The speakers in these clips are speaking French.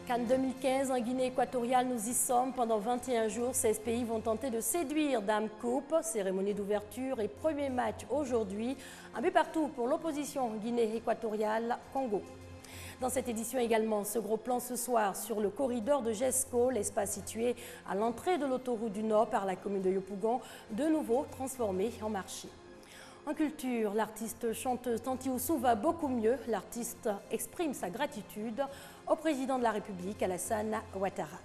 Cannes 2015 en Guinée équatoriale, nous y sommes. Pendant 21 jours, 16 pays vont tenter de séduire Dame Coupe. Cérémonie d'ouverture et premier match aujourd'hui. Un but partout pour l'opposition Guinée équatoriale Congo. Dans cette édition également, ce gros plan ce soir sur le corridor de Jesco, l'espace situé à l'entrée de l'autoroute du Nord par la commune de Yopougon, de nouveau transformé en marché. En culture, l'artiste chanteuse Tanti Oussou va beaucoup mieux. L'artiste exprime sa gratitude au président de la République, Alassane Ouattara.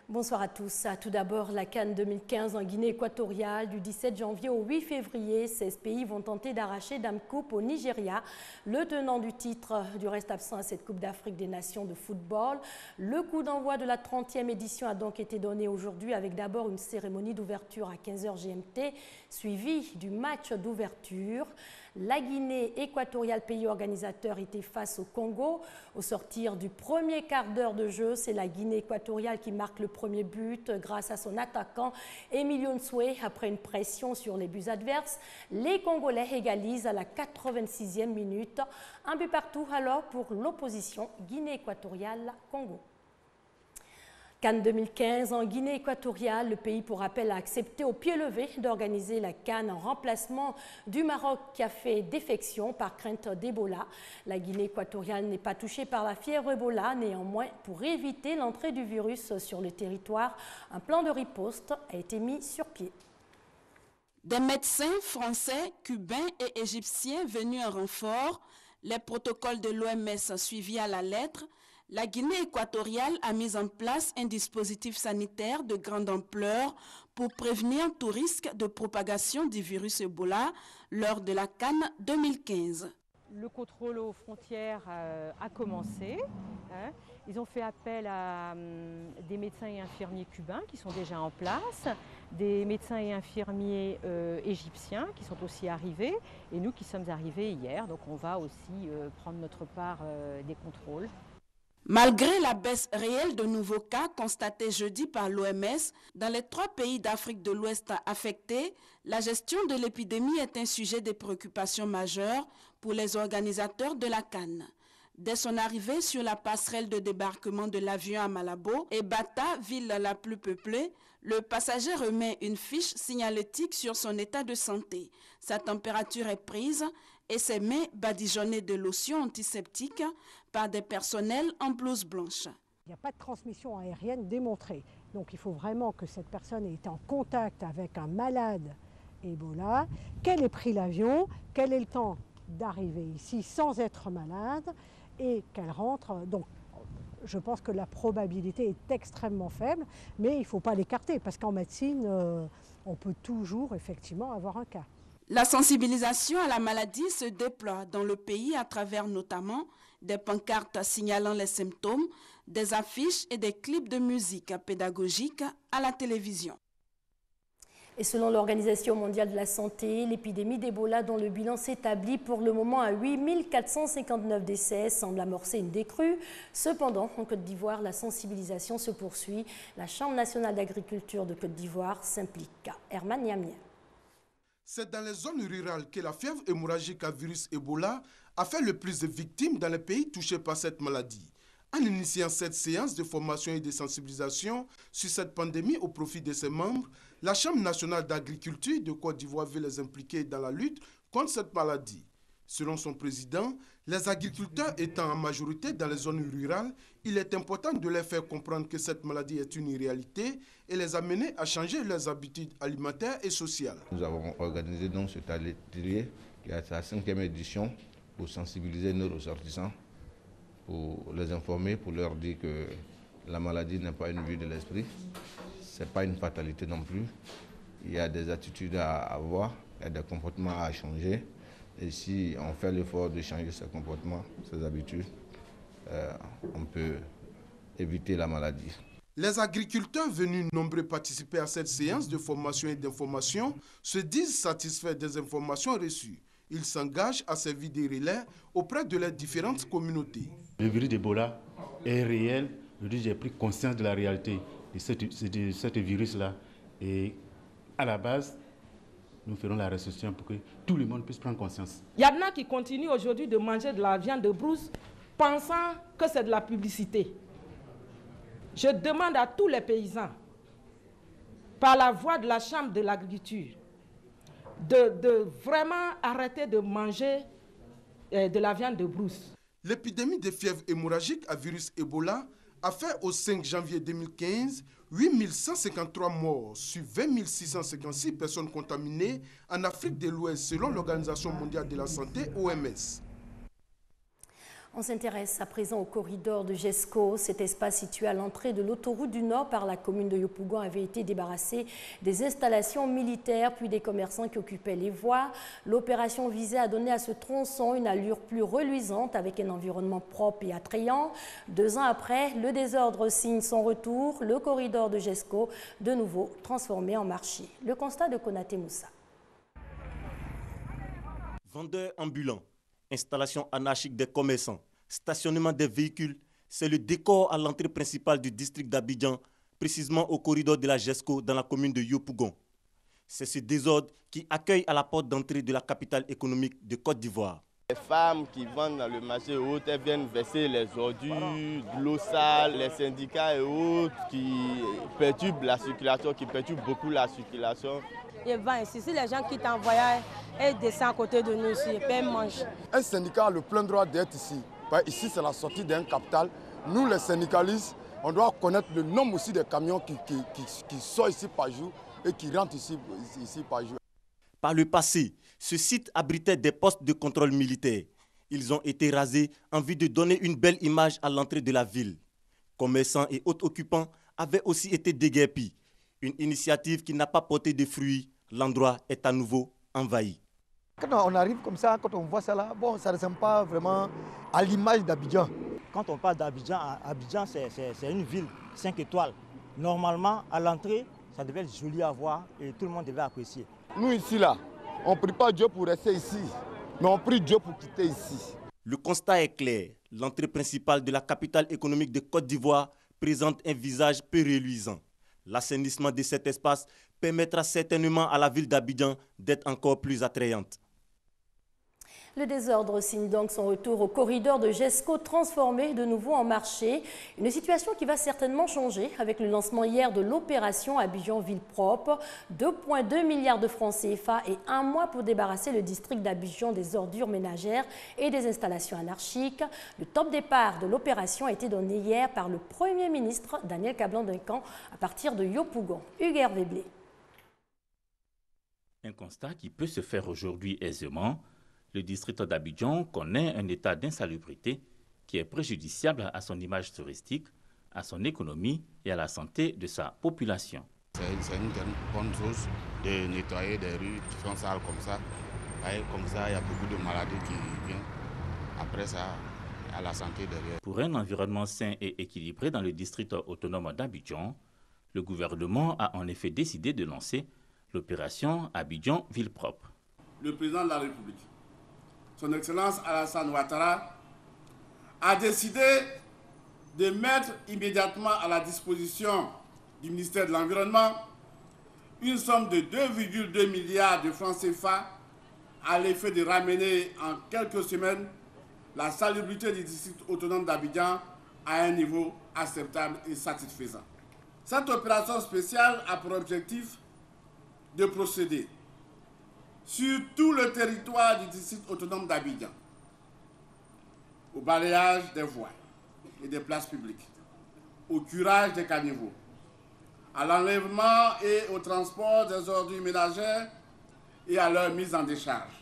Bonsoir à tous. Tout d'abord, la Cannes 2015 en Guinée équatoriale du 17 janvier au 8 février. 16 pays vont tenter d'arracher Dame Coupe au Nigeria. Le tenant du titre du reste absent à cette Coupe d'Afrique des Nations de football. Le coup d'envoi de la 30e édition a donc été donné aujourd'hui avec d'abord une cérémonie d'ouverture à 15 h GMT, suivie du match d'ouverture. La Guinée équatoriale, pays organisateur, était face au Congo. Au sortir du premier quart d'heure de jeu, c'est la Guinée équatoriale qui marque le premier but grâce à son attaquant Emilio Nsoué. Après une pression sur les buts adverses, les Congolais égalisent à la 86e minute. Un but partout alors pour l'opposition Guinée équatoriale Congo. Cannes 2015 en Guinée équatoriale, le pays pour rappel a accepté au pied levé d'organiser la Cannes en remplacement du Maroc qui a fait défection par crainte d'Ebola. La Guinée équatoriale n'est pas touchée par la fièvre Ebola, néanmoins pour éviter l'entrée du virus sur le territoire, un plan de riposte a été mis sur pied. Des médecins français, cubains et égyptiens venus en renfort, les protocoles de l'OMS suivis à la lettre, la Guinée équatoriale a mis en place un dispositif sanitaire de grande ampleur pour prévenir tout risque de propagation du virus Ebola lors de la Cannes 2015. Le contrôle aux frontières a commencé. Ils ont fait appel à des médecins et infirmiers cubains qui sont déjà en place, des médecins et infirmiers égyptiens qui sont aussi arrivés, et nous qui sommes arrivés hier. Donc on va aussi prendre notre part des contrôles. Malgré la baisse réelle de nouveaux cas constatés jeudi par l'OMS, dans les 3 pays d'Afrique de l'Ouest affectés, la gestion de l'épidémie est un sujet de préoccupation majeure pour les organisateurs de la Cannes. Dès son arrivée sur la passerelle de débarquement de l'avion à Malabo et Bata, ville la plus peuplée, le passager remet une fiche signalétique sur son état de santé. Sa température est prise et ses mains badigeonnées de lotion antiseptique par des personnels en blouse blanche. Il n'y a pas de transmission aérienne démontrée. Donc il faut vraiment que cette personne ait été en contact avec un malade Ebola, qu'elle ait pris l'avion, qu'elle ait le temps d'arriver ici sans être malade et qu'elle rentre. Donc je pense que la probabilité est extrêmement faible, mais il ne faut pas l'écarter parce qu'en médecine, on peut toujours effectivement avoir un cas. La sensibilisation à la maladie se déploie dans le pays à travers notamment des pancartes signalant les symptômes, des affiches et des clips de musique pédagogique à la télévision. Et selon l'Organisation mondiale de la santé, l'épidémie d'Ebola, dont le bilan s'établit pour le moment à 8 459 décès, semble amorcer une décrue. Cependant, en Côte d'Ivoire, la sensibilisation se poursuit. La Chambre nationale d'agriculture de Côte d'Ivoire s'implique. Herman Yamien. C'est dans les zones rurales que la fièvre hémorragique à virus Ebola a fait le plus de victimes dans les pays touchés par cette maladie. En initiant cette séance de formation et de sensibilisation sur cette pandémie au profit de ses membres, la Chambre nationale d'agriculture de Côte d'Ivoire veut les impliquer dans la lutte contre cette maladie. Selon son président, les agriculteurs étant en majorité dans les zones rurales, il est important de leur faire comprendre que cette maladie est une réalité et les amener à changer leurs habitudes alimentaires et sociales. Nous avons organisé donc cet atelier qui est sa 5e édition pour sensibiliser nos ressortissants, pour les informer, pour leur dire que la maladie n'est pas une vue de l'esprit, ce n'est pas une fatalité non plus. Il y a des attitudes à avoir, il y a des comportements à changer. Et si on fait l'effort de changer ces comportements, ces habitudes, on peut éviter la maladie. Les agriculteurs venus nombreux participer à cette séance de formation et d'information se disent satisfaits des informations reçues. Ils s'engagent à servir des relais auprès de leurs différentes communautés. Le virus d'Ebola est réel. J'ai pris conscience de la réalité de ce virus-là. Et à la base, nous ferons la restitution pour que tout le monde puisse prendre conscience. Il y en a qui continuent aujourd'hui de manger de la viande de brousse pensant que c'est de la publicité. Je demande à tous les paysans, par la voix de la Chambre de l'agriculture, de vraiment arrêter de manger de la viande de brousse. L'épidémie de fièvre hémorragique à virus Ebola a fait au 5 janvier 2015 8 153 morts sur 20 656 personnes contaminées en Afrique de l'Ouest selon l'Organisation mondiale de la santé, OMS. On s'intéresse à présent au corridor de GESCO. Cet espace situé à l'entrée de l'autoroute du Nord par la commune de Yopougon avait été débarrassé des installations militaires puis des commerçants qui occupaient les voies. L'opération visait à donner à ce tronçon une allure plus reluisante avec un environnement propre et attrayant. 2 ans après, le désordre signe son retour. Le corridor de GESCO, de nouveau transformé en marché. Le constat de Konaté Moussa. Vendeurs ambulants, installation anarchique des commerçants, stationnement des véhicules, c'est le décor à l'entrée principale du district d'Abidjan, précisément au corridor de la GESCO dans la commune de Yopougon. C'est ce désordre qui accueille à la porte d'entrée de la capitale économique de Côte d'Ivoire. Les femmes qui vendent dans le marché et autres, elles viennent verser les ordures, de l'eau sale, les syndicats et autres qui perturbent la circulation, qui perturbent beaucoup la circulation. Ils vendent ici. Si les gens quittent en voyage, ils descendent à côté de nous ici et puis ils mangent. Un syndicat a le plein droit d'être ici. Ici, c'est la sortie d'un capital. Nous, les syndicalistes, on doit connaître le nombre aussi des camions qui sortent ici par jour et qui rentrent ici par jour. Par le passé, ce site abritait des postes de contrôle militaire. Ils ont été rasés en vue de donner une belle image à l'entrée de la ville. Commerçants et autres occupants avaient aussi été déguerpis. Une initiative qui n'a pas porté de fruits. L'endroit est à nouveau envahi. Quand on arrive comme ça, quand on voit ça là, bon, ça ne ressemble pas vraiment à l'image d'Abidjan. Quand on parle d'Abidjan, Abidjan c'est une ville 5 étoiles. Normalement, à l'entrée, ça devait être joli à voir et tout le monde devait apprécier. Nous ici là, on ne prie pas Dieu pour rester ici, mais on prie Dieu pour quitter ici. Le constat est clair. L'entrée principale de la capitale économique de Côte d'Ivoire présente un visage peu reluisant. L'assainissement de cet espace permettra certainement à la ville d'Abidjan d'être encore plus attrayante. Le désordre signe donc son retour au corridor de GESCO transformé de nouveau en marché. Une situation qui va certainement changer avec le lancement hier de l'opération Abidjan Ville Propre. 2,2 milliards de francs CFA et 1 mois pour débarrasser le district d'Abidjan des ordures ménagères et des installations anarchiques. Le top départ de l'opération a été donné hier par le Premier ministre Daniel Kablan-Duncan à partir de Yopougon. Hugues Hervé Blé. Un constat qui peut se faire aujourd'hui aisément. Le district d'Abidjan connaît un état d'insalubrité qui est préjudiciable à son image touristique, à son économie et à la santé de sa population. C'est une bonne chose de nettoyer des rues qui sont sales comme ça. Comme ça, il y a beaucoup de maladies qui viennent. Après ça, à la santé derrière. Pour un environnement sain et équilibré dans le district autonome d'Abidjan, le gouvernement a en effet décidé de lancer l'opération Abidjan Ville Propre. Le président de la République, Son Excellence Alassane Ouattara, a décidé de mettre immédiatement à la disposition du ministère de l'Environnement une somme de 2,2 milliards de francs CFA à l'effet de ramener en quelques semaines la salubrité du district autonome d'Abidjan à un niveau acceptable et satisfaisant. Cette opération spéciale a pour objectif de procéder sur tout le territoire du district autonome d'Abidjan au balayage des voies et des places publiques, au curage des caniveaux, à l'enlèvement et au transport des ordures ménagères et à leur mise en décharge.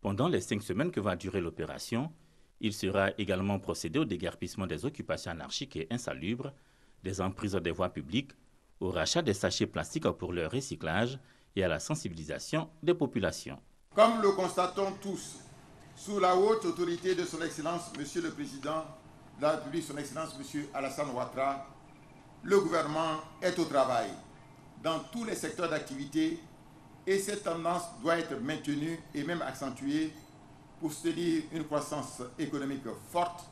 Pendant les 5 semaines que va durer l'opération, il sera également procédé au déguerpissement des occupations anarchiques et insalubres, des emprises des voies publiques, au rachat des sachets plastiques pour leur recyclage et à la sensibilisation des populations. Comme le constatons tous, sous la haute autorité de son Excellence, Monsieur le Président de la République, son Excellence, Monsieur Alassane Ouattara, le gouvernement est au travail dans tous les secteurs d'activité et cette tendance doit être maintenue et même accentuée pour soutenir une croissance économique forte,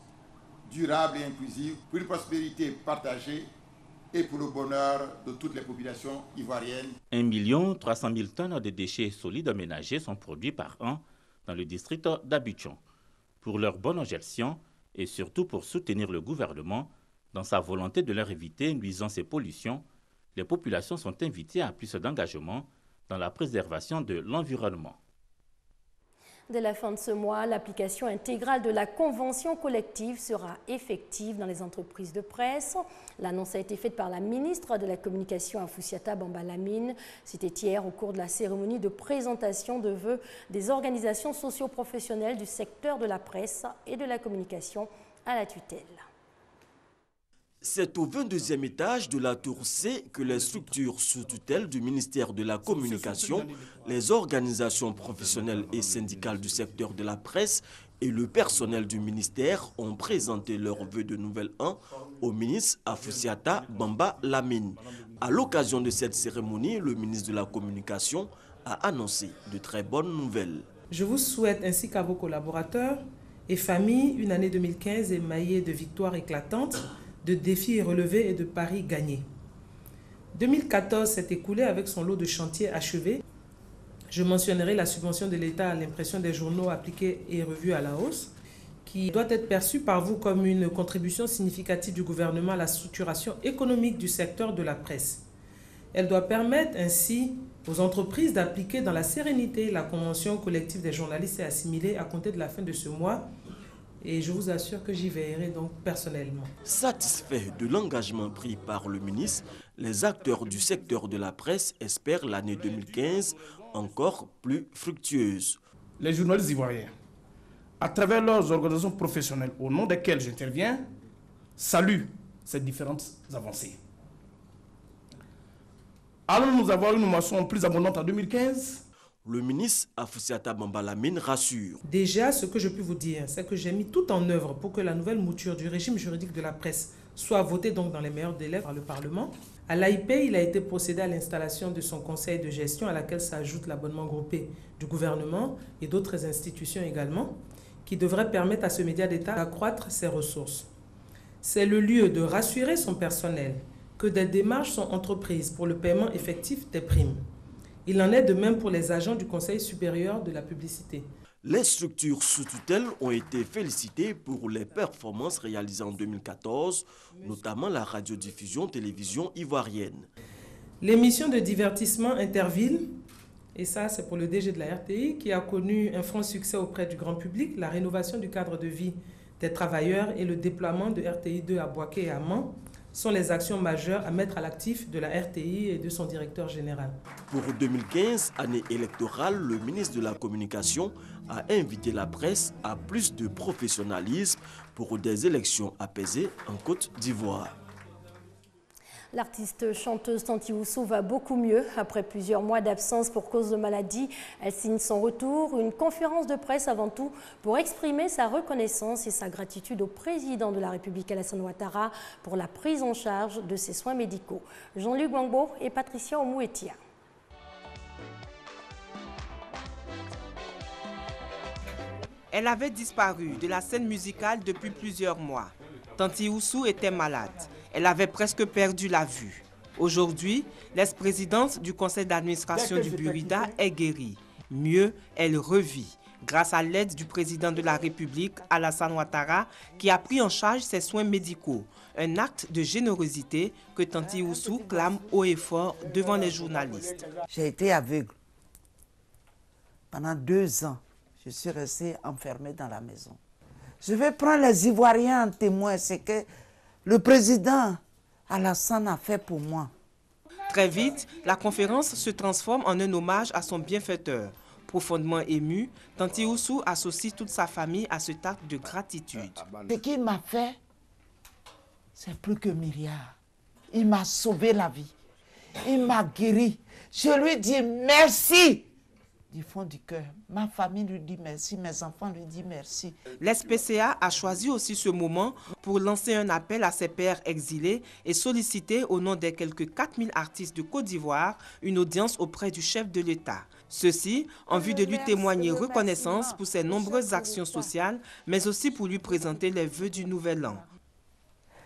durable et inclusive, pour une prospérité partagée et pour le bonheur de toutes les populations ivoiriennes. 1 300 000 tonnes de déchets solides ménagers sont produits par an dans le district d'Abidjan. Pour leur bonne gestion, et surtout pour soutenir le gouvernement dans sa volonté de leur éviter nuisances et pollutions. Les populations sont invitées à plus d'engagement dans la préservation de l'environnement. Dès la fin de ce mois, l'application intégrale de la convention collective sera effective dans les entreprises de presse. L'annonce a été faite par la ministre de la Communication Afoussiata Bamba Lamine. C'était hier au cours de la cérémonie de présentation de vœux des organisations socio-professionnelles du secteur de la presse et de la communication à la tutelle. C'est au 22e étage de la tour C que les structures sous tutelle du ministère de la Communication, les organisations professionnelles et syndicales du secteur de la presse et le personnel du ministère ont présenté leurs vœux de nouvel an au ministre Afoussiata Bamba Lamine. À l'occasion de cette cérémonie, le ministre de la Communication a annoncé de très bonnes nouvelles. Je vous souhaite ainsi qu'à vos collaborateurs et familles une année 2015 émaillée de victoires éclatantes, de défis relevés et de paris gagnés. 2014 s'est écoulé avec son lot de chantiers achevés. Je mentionnerai la subvention de l'État à l'impression des journaux appliqués et revus à la hausse, qui doit être perçue par vous comme une contribution significative du gouvernement à la structuration économique du secteur de la presse. Elle doit permettre ainsi aux entreprises d'appliquer dans la sérénité la convention collective des journalistes et assimilés à compter de la fin de ce mois. Et je vous assure que j'y veillerai donc personnellement. Satisfaits de l'engagement pris par le ministre, les acteurs du secteur de la presse espèrent l'année 2015 encore plus fructueuse. Les journalistes ivoiriens, à travers leurs organisations professionnelles au nom desquelles j'interviens, saluent ces différentes avancées. Allons-nous avoir une moisson plus abondante en 2015 ? Le ministre Afoussiata Bamba Lamine rassure. Déjà, ce que je peux vous dire, c'est que j'ai mis tout en œuvre pour que la nouvelle mouture du régime juridique de la presse soit votée donc dans les meilleurs délais par le Parlement. À l'AIP, il a été procédé à l'installation de son conseil de gestion à laquelle s'ajoute l'abonnement groupé du gouvernement et d'autres institutions également, qui devrait permettre à ce média d'État d'accroître ses ressources. C'est le lieu de rassurer son personnel que des démarches sont entreprises pour le paiement effectif des primes. Il en est de même pour les agents du Conseil supérieur de la publicité. Les structures sous tutelle ont été félicitées pour les performances réalisées en 2014, notamment la radiodiffusion télévision ivoirienne. L'émission de divertissement Interville, et ça c'est pour le DG de la RTI, qui a connu un franc succès auprès du grand public, la rénovation du cadre de vie des travailleurs et le déploiement de RTI2 à Boaké et à Mans, sont les actions majeures à mettre à l'actif de la RTI et de son directeur général. Pour 2015, année électorale, le ministre de la Communication a invité la presse à plus de professionnalisme pour des élections apaisées en Côte d'Ivoire. L'artiste chanteuse Tanti Oussou va beaucoup mieux. Après plusieurs mois d'absence pour cause de maladie, elle signe son retour. Une conférence de presse avant tout pour exprimer sa reconnaissance et sa gratitude au président de la République Alassane Ouattara pour la prise en charge de ses soins médicaux. Jean-Luc Gbangbo et Patricia Omouetia. Elle avait disparu de la scène musicale depuis plusieurs mois. Tanti Oussou était malade. Elle avait presque perdu la vue. Aujourd'hui, l'ex-présidente du conseil d'administration du Burida est guérie. Mieux, elle revit grâce à l'aide du président de la République, Alassane Ouattara, qui a pris en charge ses soins médicaux. Un acte de générosité que Tanti Oussou clame haut et fort devant les journalistes. J'ai été aveugle. Pendant 2 ans, je suis restée enfermée dans la maison. Je vais prendre les Ivoiriens en témoin, c'est que le président Alassane a fait pour moi. Très vite, la conférence se transforme en un hommage à son bienfaiteur. Profondément ému, Tanti Oussou associe toute sa famille à cet acte de gratitude. Ce qu'il m'a fait, c'est plus que milliard. Il m'a sauvé la vie. Il m'a guéri. Je lui dis merci. Du fond du cœur. Ma famille lui dit merci, mes enfants lui disent merci. L'SPCA a choisi aussi ce moment pour lancer un appel à ses pairs exilés et solliciter au nom des quelques 4000 artistes de Côte d'Ivoire une audience auprès du chef de l'État. Ceci en vue de lui témoigner reconnaissance pour ses nombreuses actions sociales, mais aussi pour lui présenter les vœux du Nouvel An.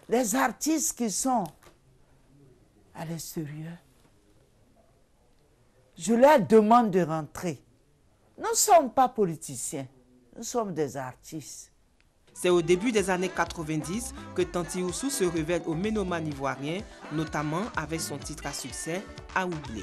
Les artistes qui sont à l'extérieur, je leur demande de rentrer. Nous ne sommes pas politiciens, nous sommes des artistes. C'est au début des années 90 que Tanti Oussou se révèle au ménomane ivoirien, notamment avec son titre à succès, Aoublé.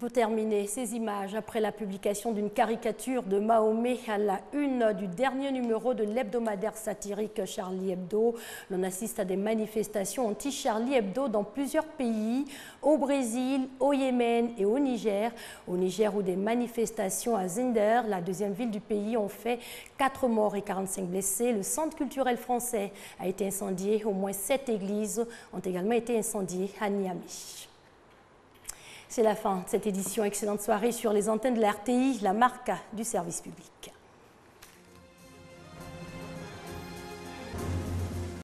Pour terminer, ces images après la publication d'une caricature de Mahomet à la une du dernier numéro de l'hebdomadaire satirique Charlie Hebdo. L'on assiste à des manifestations anti-Charlie Hebdo dans plusieurs pays, au Brésil, au Yémen et au Niger. Au Niger où des manifestations à Zinder, la deuxième ville du pays, ont fait 4 morts et 45 blessés. Le centre culturel français a été incendié. Au moins 7 églises ont également été incendiées à Niamey. C'est la fin de cette édition. Excellente soirée sur les antennes de la RTI, la marque du service public.